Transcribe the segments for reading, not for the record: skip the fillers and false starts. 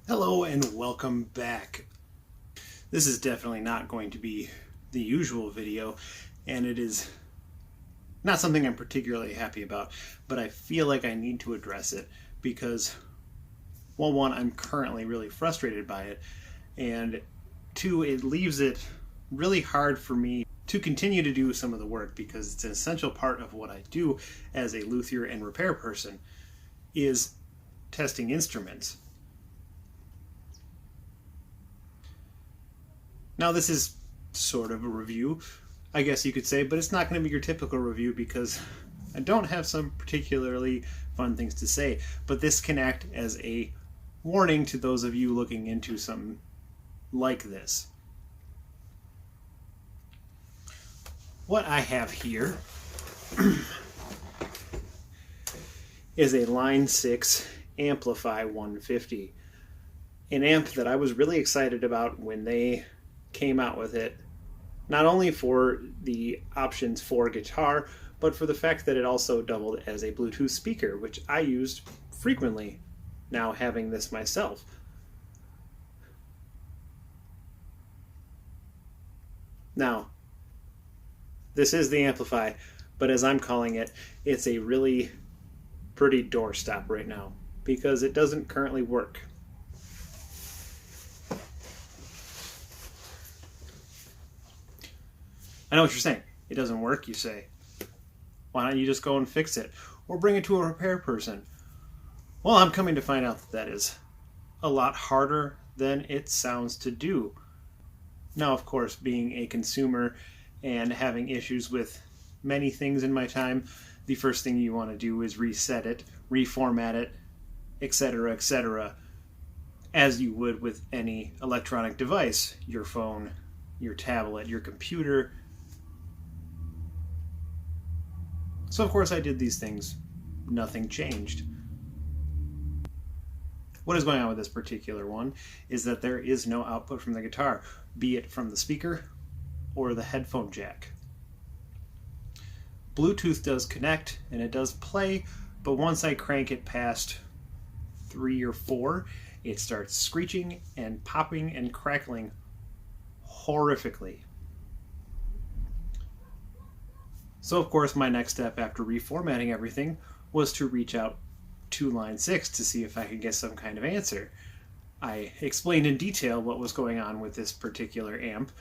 Hello and welcome back. This is definitely not going to be the usual video, and it is not something I'm particularly happy about, but I feel like I need to address it because, well, one, I'm currently really frustrated by it, and two, it leaves it really hard for me to continue to do some of the work because it's an essential part of what I do as a luthier and repair person is testing instruments. Now this is sort of a review, I guess you could say, but it's not going to be your typical review because I don't have some particularly fun things to say, but this can act as a warning to those of you looking into something like this. What I have here is a Line 6 Amplify 150, an amp that I was really excited about when they came out with it, not only for the options for guitar, but for the fact that it also doubled as a Bluetooth speaker, which I used frequently, now having this myself. Now, this is the Amplify, but as I'm calling it, it's a really pretty doorstop right now because it doesn't currently work. I know what you're saying. It doesn't work, you say. Why don't you just go and fix it? Or bring it to a repair person? Well, I'm coming to find out that that is a lot harder than it sounds to do. Now, of course, being a consumer and having issues with many things in my time, the first thing you want to do is reset it, reformat it, etc., as you would with any electronic device, your phone, your tablet, your computer. So of course I did these things. Nothing changed. What is going on with this particular one is that there is no output from the guitar, be it from the speaker or the headphone jack. Bluetooth does connect and it does play, but once I crank it past 3 or 4, it starts screeching and popping and crackling horrifically. So of course my next step after reformatting everything was to reach out to Line 6 to see if I could get some kind of answer. I explained in detail what was going on with this particular amp.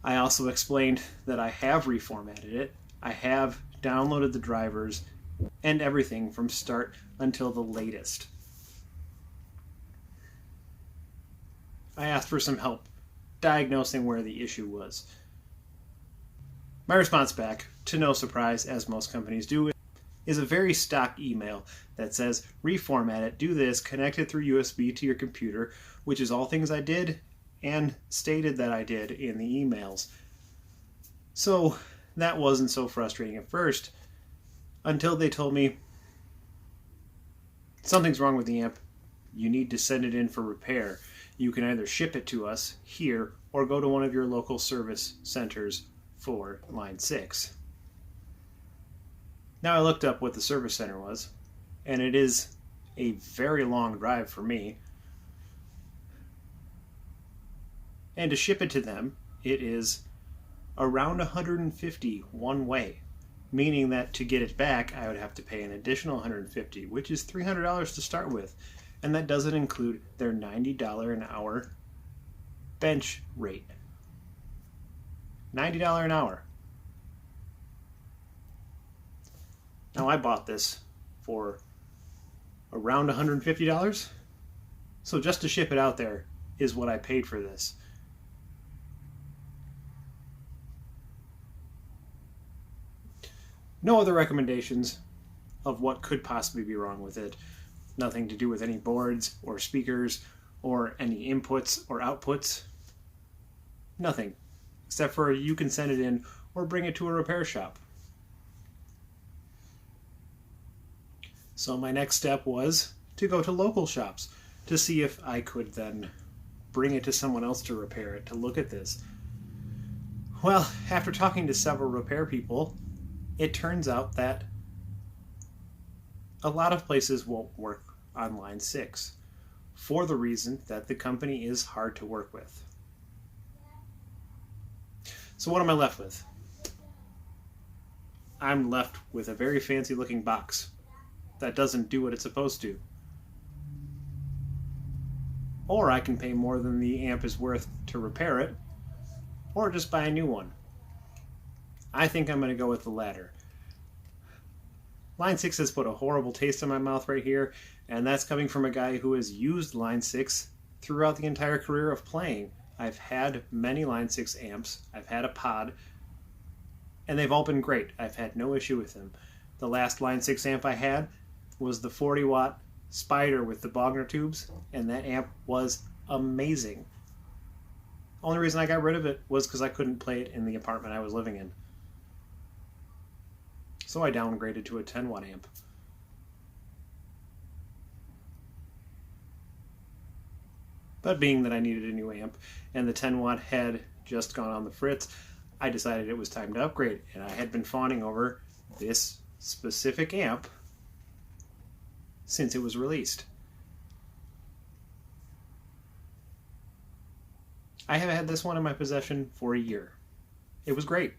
I also explained that I have reformatted it. I have downloaded the drivers and everything from start until the latest. I asked for some help diagnosing where the issue was. My response back, to no surprise, as most companies do, is a very stock email that says, reformat it, do this, connect it through USB to your computer, which is all things I did and stated that I did in the emails. So that wasn't so frustrating at first, until they told me, something's wrong with the amp, you need to send it in for repair. You can either ship it to us here or go to one of your local service centers for Line 6. Now I looked up what the service center was, and it is a very long drive for me. And to ship it to them, it is around $150 one way, meaning that to get it back, I would have to pay an additional $150, which is $300 to start with. And that doesn't include their $90 an hour bench rate. $90 an hour. Now I bought this for around $150, so just to ship it out there is what I paid for this. No other recommendations of what could possibly be wrong with it. Nothing to do with any boards or speakers or any inputs or outputs. Nothing. Except for you can send it in or bring it to a repair shop. So my next step was to go to local shops to see if I could then bring it to someone else to repair it, to look at this. Well, after talking to several repair people, it turns out that a lot of places won't work on Line 6. for the reason that the company is hard to work with. So what am I left with? I'm left with a very fancy looking box that doesn't do what it's supposed to. Or I can pay more than the amp is worth to repair it, or just buy a new one. I think I'm going to go with the latter. Line 6 has put a horrible taste in my mouth right here, and that's coming from a guy who has used Line 6 throughout the entire career of playing. I've had many Line 6 amps, I've had a pod, and they've all been great. I've had no issue with them. The last Line 6 amp I had was the 40 watt Spider with the Bogner tubes, and that amp was amazing. Only reason I got rid of it was because I couldn't play it in the apartment I was living in. So I downgraded to a 10 watt amp. But being that I needed a new amp and the 10 watt had just gone on the fritz, I decided it was time to upgrade, and I had been fawning over this specific amp since it was released. I have had this one in my possession for a year. It was great.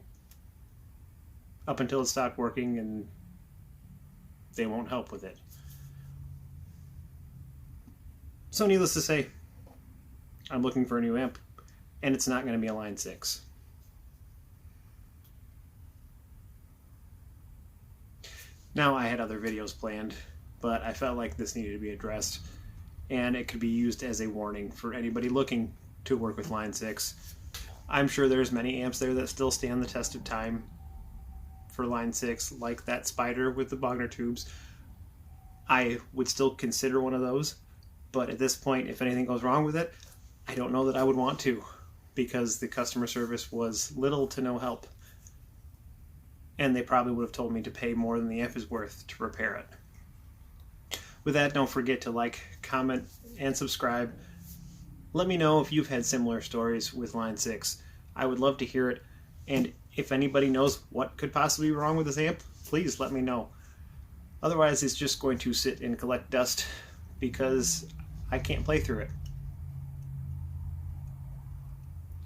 Up until it stopped working and they won't help with it. So needless to say, I'm looking for a new amp, and it's not going to be a Line 6. Now, I had other videos planned, but I felt like this needed to be addressed, and it could be used as a warning for anybody looking to work with Line 6. I'm sure there's many amps there that still stand the test of time for Line 6, like that Spider with the Bogner tubes. I would still consider one of those, but at this point, if anything goes wrong with it, I don't know that I would want to, because the customer service was little to no help. And they probably would have told me to pay more than the amp is worth to repair it. With that, don't forget to like, comment, and subscribe. Let me know if you've had similar stories with Line 6. I would love to hear it, and if anybody knows what could possibly be wrong with this amp, please let me know. Otherwise, it's just going to sit and collect dust because I can't play through it.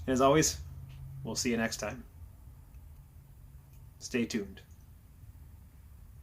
And as always, we'll see you next time. Stay tuned.